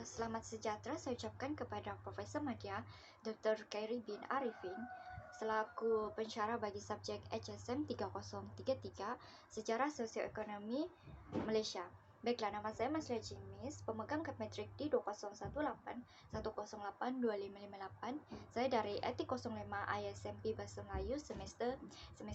Selamat sejahtera saya ucapkan kepada Profesor Madya, Dr. Khairi bin Arifin, selaku pensyarah bagi subjek HSM 3033, Sejarah Sosioekonomi Malaysia. Baiklah, nama saya Mas Lia Jimis, pemegang kad metrik D 2018 108 2558. Saya dari Etik 05 ISMP Bahasa Melayu semester 5.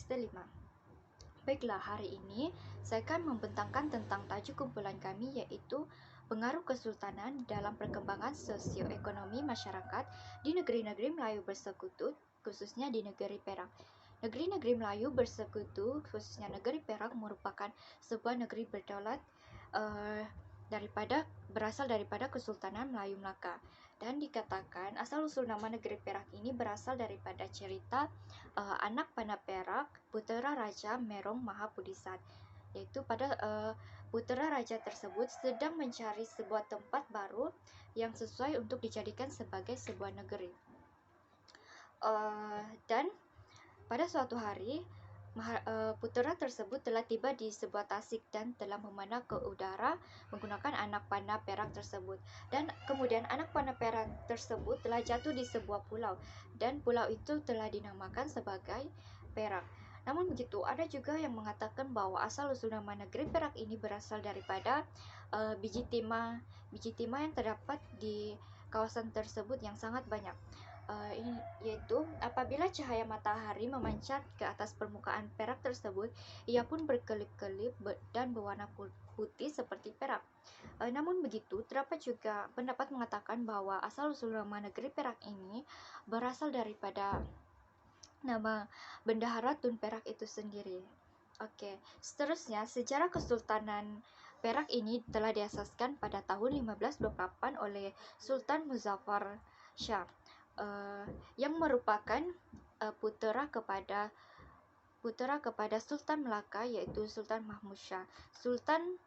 Baiklah, hari ini saya akan membentangkan tentang tajuk kumpulan kami, yaitu pengaruh kesultanan dalam perkembangan sosioekonomi masyarakat di negeri-negeri Melayu bersekutu, khususnya di negeri Perak. Negeri-negeri Melayu bersekutu, khususnya negeri Perak, merupakan sebuah negeri berdaulat berasal daripada Kesultanan Melayu Melaka, dan dikatakan asal-usul nama negeri Perak ini berasal daripada cerita anak panah Perak, putera Raja Merong Mahapudisat, yaitu pada putera raja tersebut sedang mencari sebuah tempat baru yang sesuai untuk dijadikan sebagai sebuah negeri. Dan pada suatu hari putera tersebut telah tiba di sebuah tasik dan telah memanah ke udara menggunakan anak panah perak tersebut, dan kemudian anak panah perak tersebut telah jatuh di sebuah pulau, dan pulau itu telah dinamakan sebagai Perak. Namun begitu, ada juga yang mengatakan bahwa asal-usul nama negeri Perak ini berasal daripada biji timah yang terdapat di kawasan tersebut yang sangat banyak. Yaitu apabila cahaya matahari memancar ke atas permukaan perak tersebut, ia pun berkelip-kelip dan berwarna putih seperti perak. Namun begitu, terdapat juga pendapat mengatakan bahwa asal-usul nama negeri Perak ini berasal daripada nama Bendahara Tun Perak itu sendiri. Oke, seterusnya sejarah Kesultanan Perak ini telah diasaskan pada tahun 1528 oleh Sultan Muzaffar Shah, yang merupakan putera kepada Sultan Melaka, yaitu Sultan Mahmud Shah. Sultan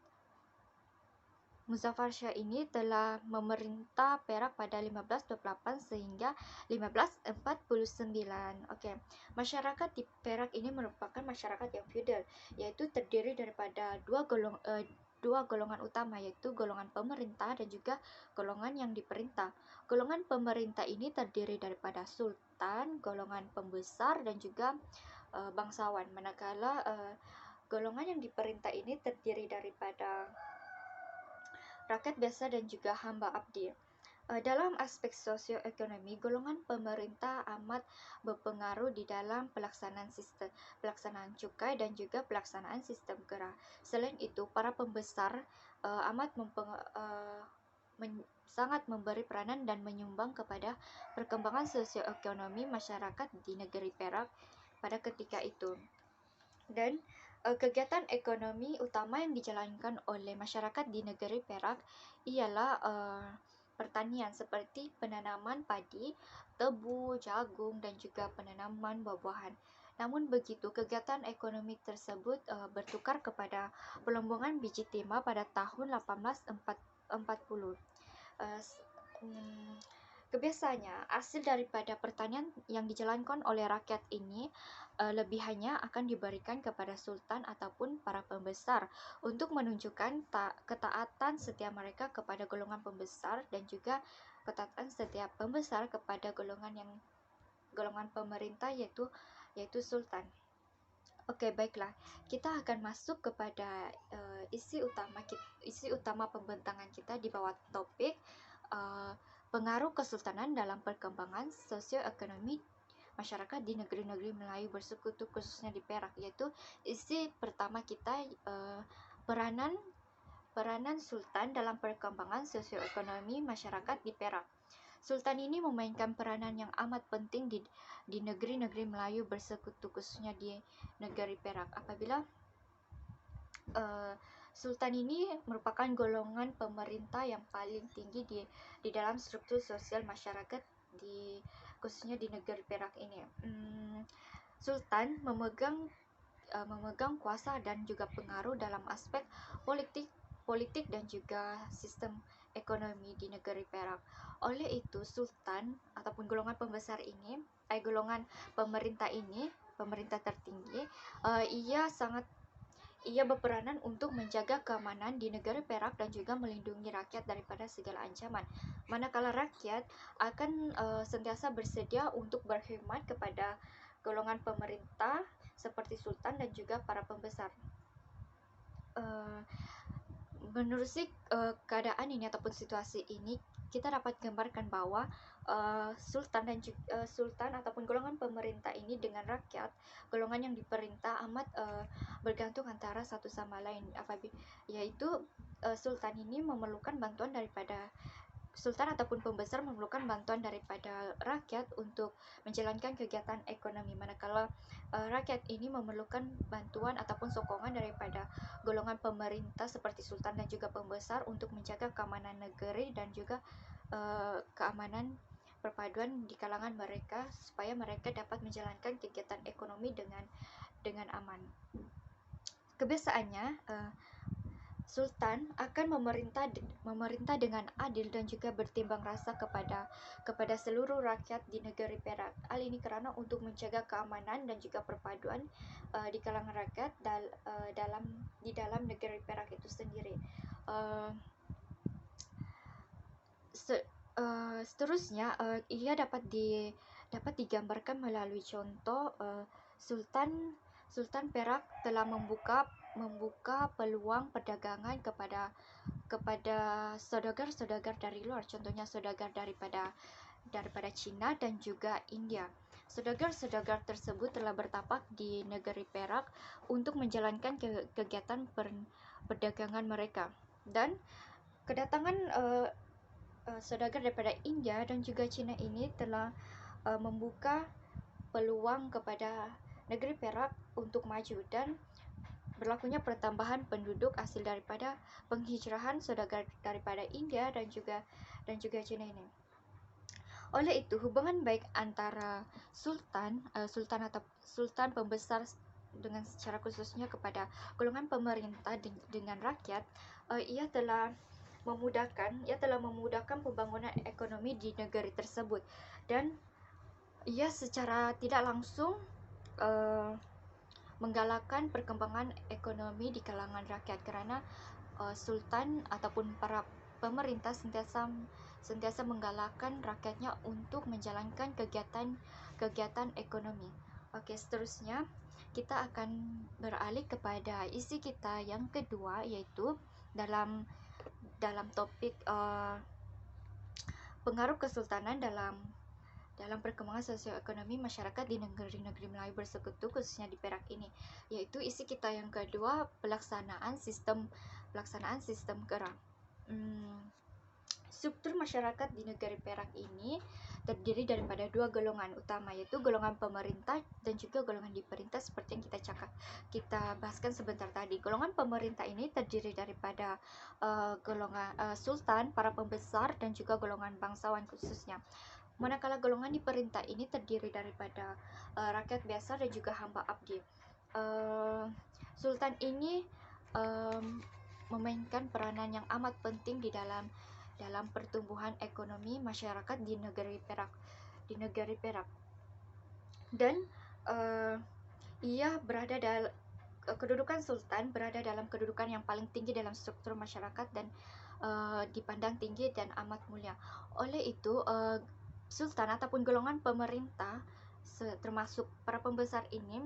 Muzaffar Shah ini telah memerintah Perak pada 1528 sehingga 1549. Oke, masyarakat di Perak ini merupakan masyarakat yang feudal, yaitu terdiri daripada dua golongan utama, yaitu golongan pemerintah dan juga golongan yang diperintah. Golongan pemerintah ini terdiri daripada sultan, golongan pembesar, dan juga bangsawan, manakala golongan yang diperintah ini terdiri daripada rakyat biasa dan juga hamba abdi. Dalam aspek sosioekonomi, golongan pemerintah amat berpengaruh di dalam pelaksanaan cukai dan juga pelaksanaan sistem gerah. Selain itu, para pembesar sangat memberi peranan dan menyumbang kepada perkembangan sosioekonomi masyarakat di negeri Perak pada ketika itu. Dan kegiatan ekonomi utama yang dijalankan oleh masyarakat di negeri Perak ialah pertanian, seperti penanaman padi, tebu, jagung, dan juga penanaman buah-buahan. Namun begitu, kegiatan ekonomi tersebut bertukar kepada pelombongan biji timah pada tahun 1840. Kebiasaannya, hasil daripada pertanian yang dijalankan oleh rakyat ini lebihannya akan diberikan kepada sultan ataupun para pembesar untuk menunjukkan ketaatan setiap mereka kepada golongan pembesar dan juga ketaatan setiap pembesar kepada golongan pemerintah, yaitu sultan. Oke, baiklah. Kita akan masuk kepada isi utama pembentangan kita di bawah topik pengaruh kesultanan dalam perkembangan sosioekonomi masyarakat di negeri-negeri Melayu bersekutu, khususnya di Perak, yaitu isi pertama kita peranan sultan dalam perkembangan sosioekonomi masyarakat di Perak. Sultan ini memainkan peranan yang amat penting di negeri-negeri Melayu bersekutu, khususnya di negeri Perak. Apabila Sultan ini merupakan golongan pemerintah yang paling tinggi di dalam struktur sosial masyarakat khususnya di negeri Perak ini. Sultan memegang kuasa dan juga pengaruh dalam aspek politik dan juga sistem ekonomi di negeri Perak. Oleh itu, sultan ataupun golongan pembesar ini, golongan pemerintah ini, pemerintah tertinggi, ia ia berperanan untuk menjaga keamanan di negeri Perak dan juga melindungi rakyat daripada segala ancaman. Manakala rakyat akan sentiasa bersedia untuk berkhidmat kepada golongan pemerintah seperti sultan dan juga para pembesar. Menurut keadaan ini ataupun situasi ini, kita dapat gambarkan bahwa sultan ataupun golongan pemerintah ini dengan rakyat, golongan yang diperintah amat bergantung antara satu sama lain, yaitu sultan ini memerlukan bantuan daripada sultan ataupun pembesar memerlukan bantuan daripada rakyat untuk menjalankan kegiatan ekonomi, manakala rakyat ini memerlukan bantuan ataupun sokongan daripada golongan pemerintah seperti sultan dan juga pembesar untuk menjaga keamanan negeri dan juga keamanan perpaduan di kalangan mereka supaya mereka dapat menjalankan kegiatan ekonomi dengan aman. Kebiasaannya sultan akan memerintah dengan adil dan juga bertimbang rasa kepada seluruh rakyat di negeri Perak. Hal ini karena untuk menjaga keamanan dan juga perpaduan di kalangan rakyat di dalam negeri Perak itu sendiri. Seterusnya ia dapat digambarkan melalui contoh Sultan Perak telah membuka peluang perdagangan kepada saudagar-saudagar dari luar, contohnya saudagar daripada Cina dan juga India. Saudagar-saudagar tersebut telah bertapak di negeri Perak untuk menjalankan kegiatan perdagangan mereka, dan kedatangan saudagar daripada India dan juga Cina ini telah membuka peluang kepada negeri Perak untuk maju dan berlakunya pertambahan penduduk hasil daripada penghijrahan saudagar daripada India dan juga Cina ini. Oleh itu, hubungan baik antara sultan pembesar dengan secara khususnya kepada golongan pemerintah dengan rakyat, ia telah memudahkan pembangunan ekonomi di negeri tersebut, dan ia secara tidak langsung menggalakkan perkembangan ekonomi di kalangan rakyat karena sultan ataupun para pemerintah sentiasa menggalakkan rakyatnya untuk menjalankan kegiatan ekonomi. Oke, seterusnya kita akan beralih kepada isi kita yang kedua, yaitu dalam topik pengaruh kesultanan dalam perkembangan sosioekonomi masyarakat di negeri-negeri Melayu bersekutu, khususnya di Perak ini, yaitu isi kita yang kedua, pelaksanaan sistem KERA. Struktur masyarakat di negeri Perak ini terdiri daripada dua golongan utama, yaitu golongan pemerintah dan juga golongan diperintah, seperti yang kita bahaskan sebentar tadi. Golongan pemerintah ini terdiri daripada golongan sultan, para pembesar, dan juga golongan bangsawan khususnya. Manakala golongan diperintah ini terdiri daripada rakyat biasa dan juga hamba abdi. Sultan ini memainkan peranan yang amat penting di dalam pertumbuhan ekonomi masyarakat di negeri Perak. Dan kedudukan sultan berada dalam kedudukan yang paling tinggi dalam struktur masyarakat dan dipandang tinggi dan amat mulia. Oleh itu, sultan ataupun golongan pemerintah termasuk para pembesar ini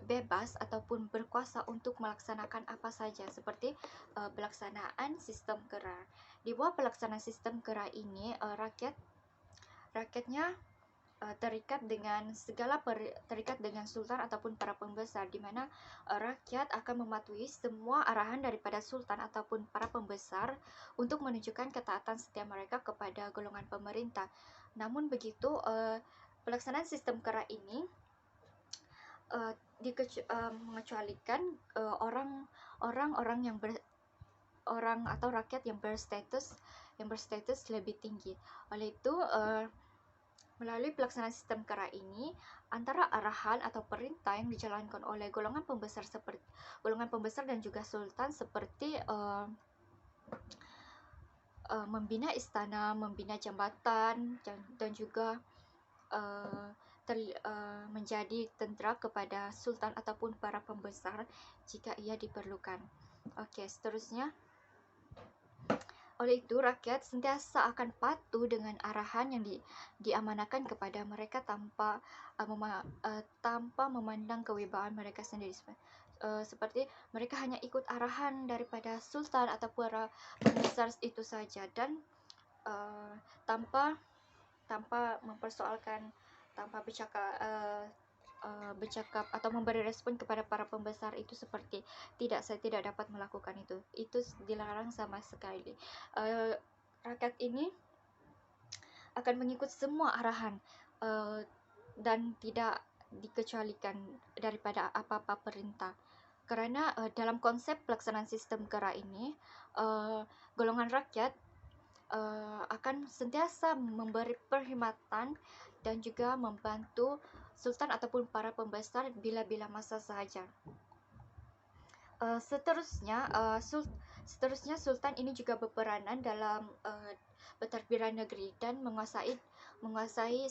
bebas ataupun berkuasa untuk melaksanakan apa saja, seperti pelaksanaan sistem KERA. Di bawah pelaksanaan sistem KERA ini, rakyatnya terikat dengan sultan ataupun para pembesar, di mana rakyat akan mematuhi semua arahan daripada sultan ataupun para pembesar untuk menunjukkan ketaatan setia mereka kepada golongan pemerintah. Namun begitu, pelaksanaan sistem KERA ini mengecualikan orang atau rakyat yang berstatus lebih tinggi. Oleh itu, melalui pelaksanaan sistem KERA ini, antara arahan atau perintah yang dijalankan oleh golongan pembesar dan juga sultan seperti membina istana, membina jambatan, dan juga menjadi tentera kepada sultan ataupun para pembesar jika ia diperlukan. Oke, seterusnya, oleh itu rakyat sentiasa akan patuh dengan arahan yang diamanahkan kepada mereka tanpa memandang kewibawaan mereka sendiri. Seperti mereka hanya ikut arahan daripada sultan atau para pembesar itu saja, dan tanpa mempersoalkan, tanpa bercakap atau memberi respon kepada para pembesar itu, seperti saya tidak dapat melakukan itu dilarang sama sekali. Rakyat ini akan mengikut semua arahan dan tidak dikecualikan daripada apa-apa perintah, karena dalam konsep pelaksanaan sistem kera ini, golongan rakyat akan sentiasa memberi perkhidmatan dan juga membantu sultan ataupun para pembesar bila-bila masa sahaja. Seterusnya sultan ini juga berperanan dalam pentadbiran negeri dan selain menguasai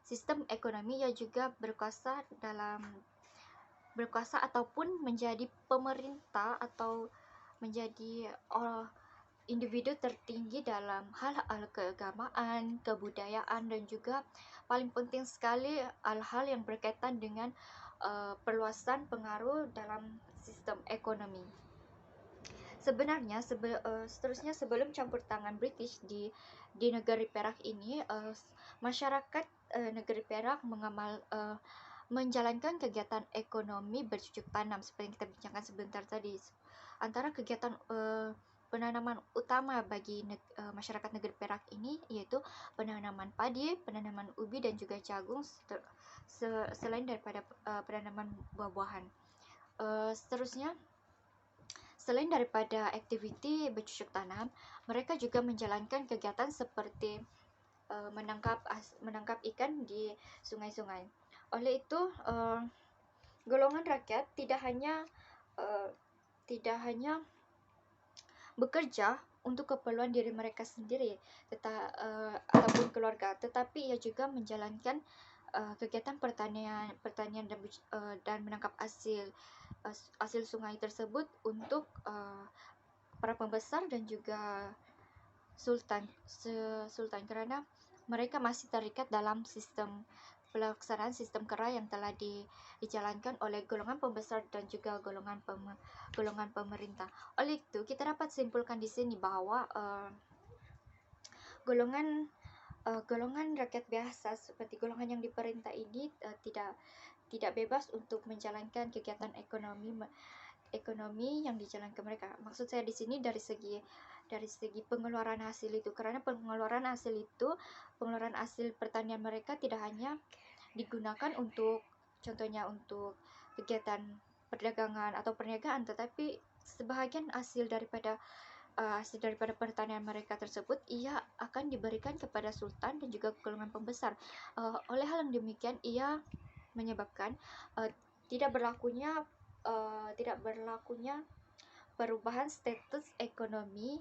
sistem ekonomi, ia juga berkuasa ataupun menjadi pemerintah atau menjadi individu tertinggi dalam hal-hal keagamaan, kebudayaan, dan juga paling penting sekali hal-hal yang berkaitan dengan perluasan pengaruh dalam sistem ekonomi. Sebenarnya seterusnya, sebelum campur tangan British di negeri Perak ini, masyarakat negeri Perak menjalankan kegiatan ekonomi bercucuk tanam seperti yang kita bincangkan sebentar tadi. Antara kegiatan penanaman utama bagi masyarakat negeri Perak ini yaitu penanaman padi, penanaman ubi, dan juga jagung, selain daripada penanaman buah-buahan. Seterusnya, selain daripada aktiviti bercucuk tanam, mereka juga menjalankan kegiatan seperti menangkap ikan di sungai-sungai. Oleh itu, golongan rakyat tidak hanya bekerja untuk keperluan diri mereka sendiri ataupun keluarga, tetapi ia juga menjalankan kegiatan pertanian dan menangkap hasil sungai tersebut untuk para pembesar dan juga sultan, kerana mereka masih terikat dalam pelaksanaan sistem kera yang telah dijalankan oleh golongan pembesar dan juga golongan pemerintah. Oleh itu, kita dapat simpulkan di sini bahwa golongan rakyat biasa seperti golongan yang diperintah ini tidak bebas untuk menjalankan kegiatan ekonomi yang dijalankan mereka. Maksud saya di sini dari segi pengeluaran hasil itu, karena pengeluaran hasil pertanian mereka tidak hanya digunakan untuk, contohnya untuk kegiatan perdagangan atau perniagaan, tetapi sebahagian hasil daripada pertanian mereka tersebut ia akan diberikan kepada sultan dan juga golongan pembesar. Oleh hal yang demikian, ia menyebabkan tidak berlakunya perubahan status ekonomi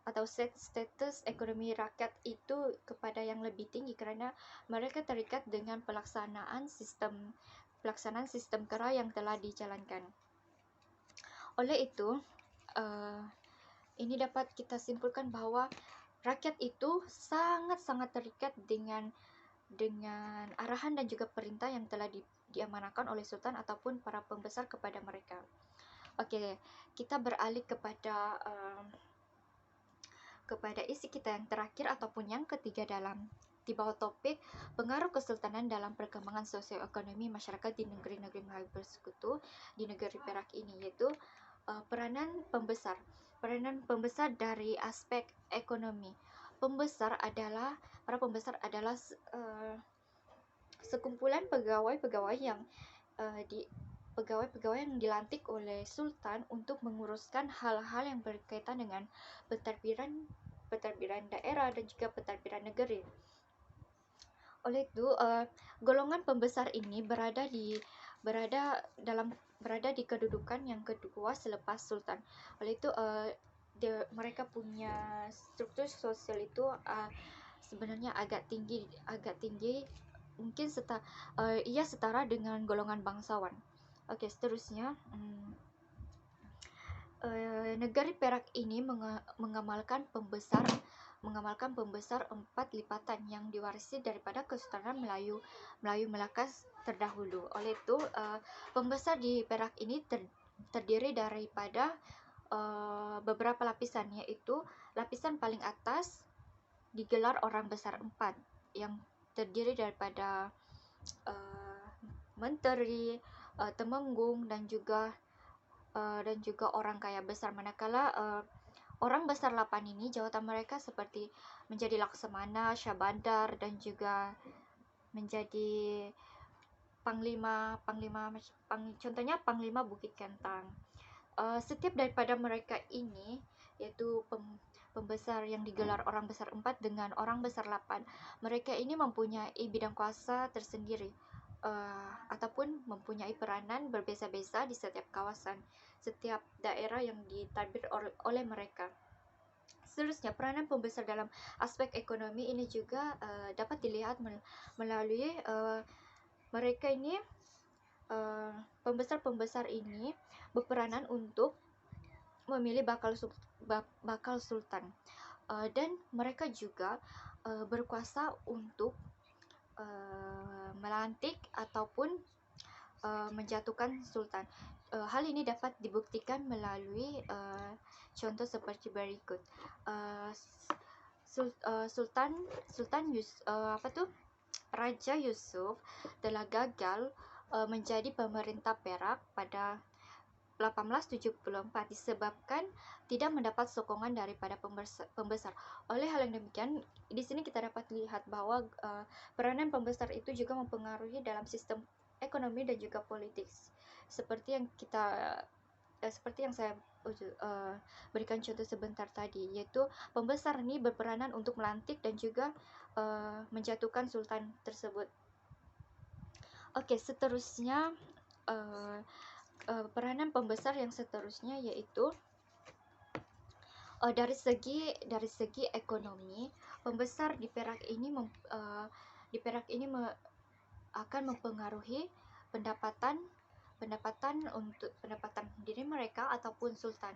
atau status ekonomi rakyat itu kepada yang lebih tinggi, kerana mereka terikat dengan pelaksanaan sistem kera yang telah dijalankan. Oleh itu, ini dapat kita simpulkan bahwa rakyat itu sangat-sangat terikat dengan arahan dan juga perintah yang telah diamanahkan oleh sultan ataupun para pembesar kepada mereka. Oke, kita beralih kepada isi kita yang terakhir ataupun yang ketiga di bawah topik pengaruh kesultanan dalam perkembangan sosioekonomi masyarakat di negeri-negeri Melayu bersekutu di negeri Perak ini, yaitu peranan pembesar dari aspek ekonomi. Para pembesar adalah sekumpulan pegawai-pegawai yang dilantik oleh sultan untuk menguruskan hal-hal yang berkaitan dengan pentadbiran daerah dan juga pentadbiran negeri. Oleh itu, golongan pembesar ini berada di kedudukan yang kedua selepas sultan. Oleh itu, mereka punya struktur sosial itu sebenarnya agak tinggi, mungkin ia setara dengan golongan bangsawan. Oke, seterusnya negari Perak ini mengamalkan pembesar 4 lipatan yang diwarisi daripada Kesultanan Melayu Melaka terdahulu. Oleh itu, pembesar di Perak ini terdiri daripada beberapa lapisan, yaitu lapisan paling atas digelar orang besar 4 yang terdiri daripada menteri, temenggung dan juga orang kaya besar. Manakala orang besar 8 ini jawatan mereka seperti menjadi Laksamana, Syahbandar, dan juga menjadi contohnya Panglima Bukit Kentang. Setiap daripada mereka ini, yaitu pembesar yang digelar orang besar 4 dengan orang besar 8, mereka ini mempunyai bidang kuasa tersendiri, ataupun mempunyai peranan berbeza-beza di setiap kawasan, setiap daerah yang ditadbir oleh mereka. Seterusnya, peranan pembesar dalam aspek ekonomi ini juga dapat dilihat melalui mereka ini, pembesar-pembesar ini berperanan untuk memilih bakal sultan, dan mereka juga berkuasa untuk melantik ataupun menjatuhkan sultan. Hal ini dapat dibuktikan melalui contoh seperti berikut. Raja Yusuf telah gagal menjadi pemerintah Perak pada 1874 disebabkan tidak mendapat sokongan daripada pembesar. Oleh hal yang demikian, di sini kita dapat lihat bahwa peranan pembesar itu juga mempengaruhi dalam sistem ekonomi dan juga politik. Seperti yang saya berikan contoh sebentar tadi, yaitu pembesar ini berperanan untuk melantik dan juga menjatuhkan sultan tersebut. Oke, seterusnya peranan pembesar yang seterusnya yaitu dari segi ekonomi, pembesar di Perak ini akan mempengaruhi pendapatan diri mereka ataupun sultan.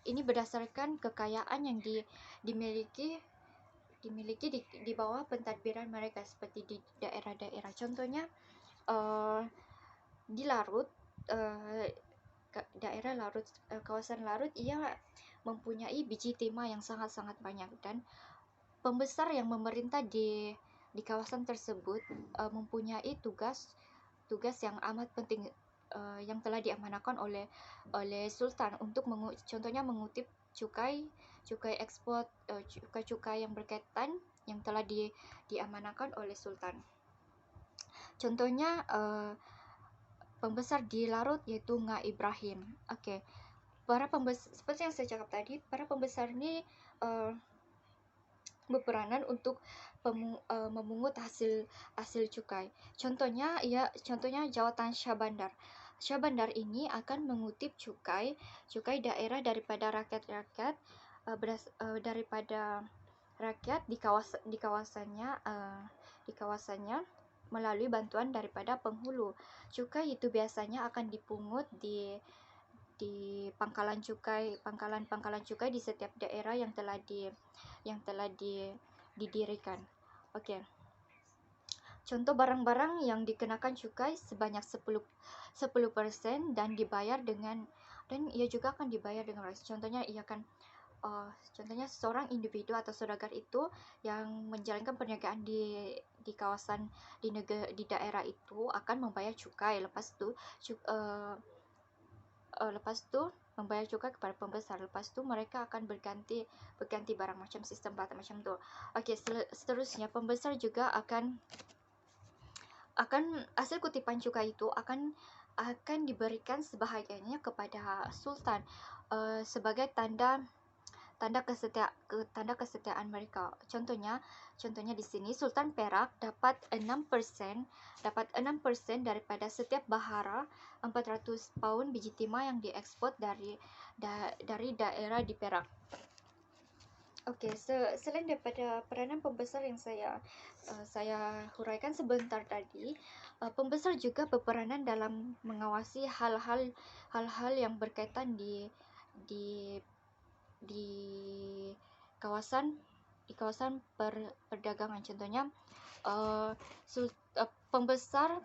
Ini berdasarkan kekayaan yang dimiliki di bawah pentadbiran mereka, seperti di daerah-daerah. Contohnya di Larut, daerah Larut, kawasan Larut, ia mempunyai biji timah yang sangat-sangat banyak, dan pembesar yang memerintah di kawasan tersebut mempunyai tugas yang amat penting yang telah diamanahkan oleh sultan untuk contohnya mengutip cukai ekspor, cukai yang berkaitan yang telah diamanahkan oleh sultan. Contohnya pembesar di Larut yaitu Nga Ibrahim. Oke. Para pembesar, seperti yang saya cakap tadi, para pembesar ini berperanan untuk memungut hasil cukai. Contohnya jawatan Syahbandar. Syahbandar ini akan mengutip cukai daerah daripada rakyat di kawasannya melalui bantuan daripada penghulu. Cukai itu biasanya akan dipungut di pangkalan cukai di setiap daerah yang telah didirikan. Oke. Contoh barang-barang yang dikenakan cukai sebanyak 10% dan ia juga akan dibayar dengan lunas. Contohnya seorang individu atau saudagar itu yang menjalankan perniagaan di kawasan di daerah itu akan membayar cukai. Lepas tu membayar cukai kepada pembesar. Lepas tu mereka akan berganti barang, macam sistem barter macam tu. Okey, seterusnya pembesar juga akan hasil kutipan cukai itu akan diberikan sebahagiannya kepada sultan sebagai tanda kesetiaan mereka. Contohnya di sini Sultan Perak dapat 6% daripada setiap bahara 400 paun biji timah yang diekspor dari daerah di Perak. Oke, selain daripada peranan pembesar yang saya huraikan sebentar tadi, pembesar juga berperanan dalam mengawasi hal-hal yang berkaitan di di kawasan perdagangan. Contohnya, uh, pembesar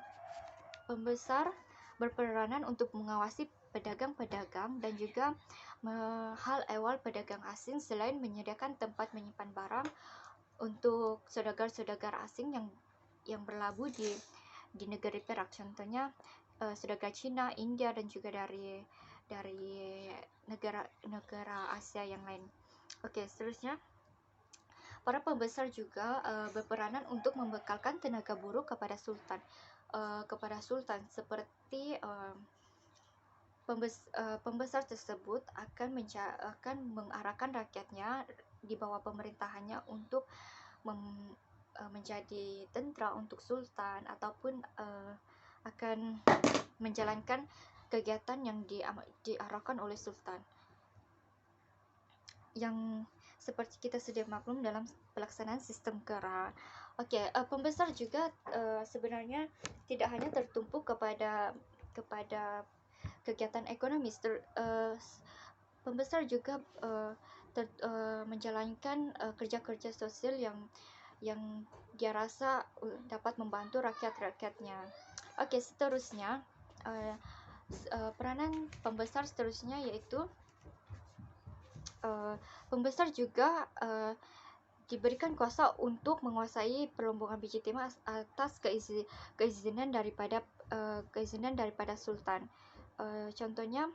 pembesar berperanan untuk mengawasi pedagang-pedagang dan juga hal ehwal pedagang asing, selain menyediakan tempat menyimpan barang untuk saudagar-saudagar asing yang berlabuh di negeri Perak. Contohnya, saudagar Cina, India, dan juga dari negara Asia yang lain. Oke, seterusnya, para pembesar juga berperanan untuk membekalkan tenaga buruh kepada sultan, seperti pembesar tersebut akan mengarahkan rakyatnya di bawah pemerintahannya untuk menjadi tentara untuk sultan, ataupun akan menjalankan kegiatan yang diarahkan oleh sultan, yang seperti kita sudah maklum dalam pelaksanaan sistem kera. Oke, pembesar juga sebenarnya tidak hanya tertumpu kepada kegiatan ekonomis. Pembesar juga menjalankan kerja-kerja sosial yang dia rasa dapat membantu rakyat-rakyatnya. Oke, seterusnya, peranan pembesar seterusnya yaitu pembesar juga diberikan kuasa untuk menguasai perlombongan biji timah atas keizinan daripada sultan. Contohnya,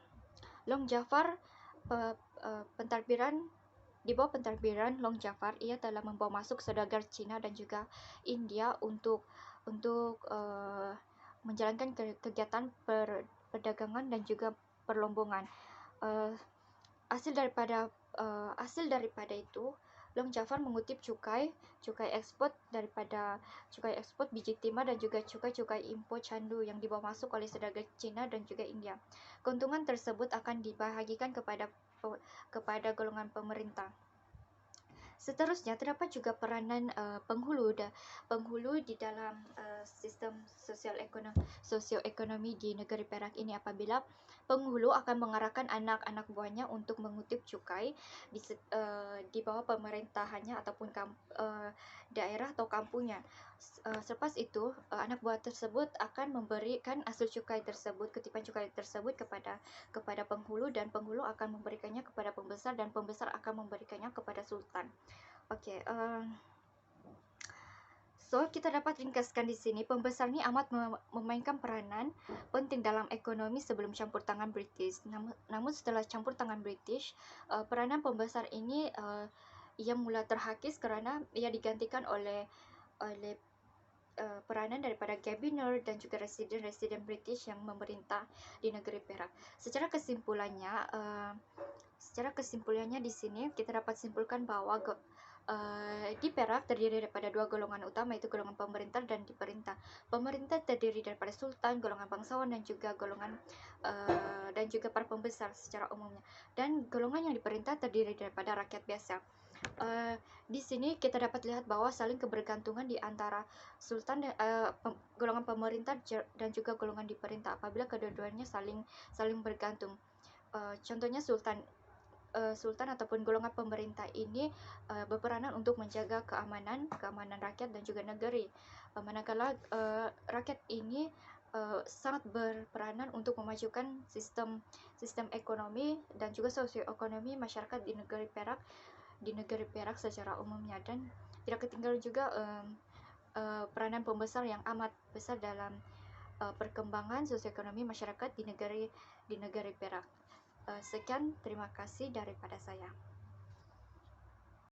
Long Jafar, di bawah pentadbiran Long Jafar, ia telah membawa masuk saudagar Cina dan juga India untuk menjalankan kegiatan perdagangan dan juga perlombongan. Hasil daripada itu, Long Jafar mengutip cukai ekspor biji timah dan juga cukai impor candu yang dibawa masuk oleh saudagar Cina dan juga India. Keuntungan tersebut akan dibahagikan kepada golongan pemerintah. Seterusnya, terdapat juga peranan penghulu di dalam sistem sosioekonomi di negeri Perak ini, apabila penghulu akan mengarahkan anak-anak buahnya untuk mengutip cukai di bawah pemerintahannya ataupun daerah atau kampungnya. Selepas itu, anak buah tersebut akan memberikan hasil cukai tersebut, kutipan cukai tersebut kepada penghulu, dan penghulu akan memberikannya kepada pembesar, dan pembesar akan memberikannya kepada sultan. Oke, so kita dapat ringkaskan di sini, pembesar ini amat memainkan peranan penting dalam ekonomi sebelum campur tangan British. Namun setelah campur tangan British, peranan pembesar ini ia mula terhakis kerana ia digantikan oleh peranan daripada Governor dan juga residen British yang memerintah di negeri Perak. Secara kesimpulannya di sini kita dapat simpulkan bahawa di Perak terdiri daripada dua golongan utama, yaitu golongan pemerintah dan diperintah. Pemerintah terdiri daripada sultan, golongan bangsawan, dan juga para pembesar secara umumnya. Dan golongan yang diperintah terdiri daripada rakyat biasa. Di sini kita dapat lihat bahwa saling kebergantungan di antara sultan dan golongan pemerintah dan juga golongan diperintah, apabila kedua-duanya saling bergantung. Contohnya, sultan ataupun golongan pemerintah ini berperanan untuk menjaga keamanan rakyat dan juga negeri, manakala rakyat ini sangat berperanan untuk memajukan sistem ekonomi dan juga sosioekonomi masyarakat di negeri Perak secara umumnya. Dan tidak ketinggalan juga peranan pembesar yang amat besar dalam perkembangan sosioekonomi masyarakat di negeri Perak. Sekian, terima kasih daripada saya.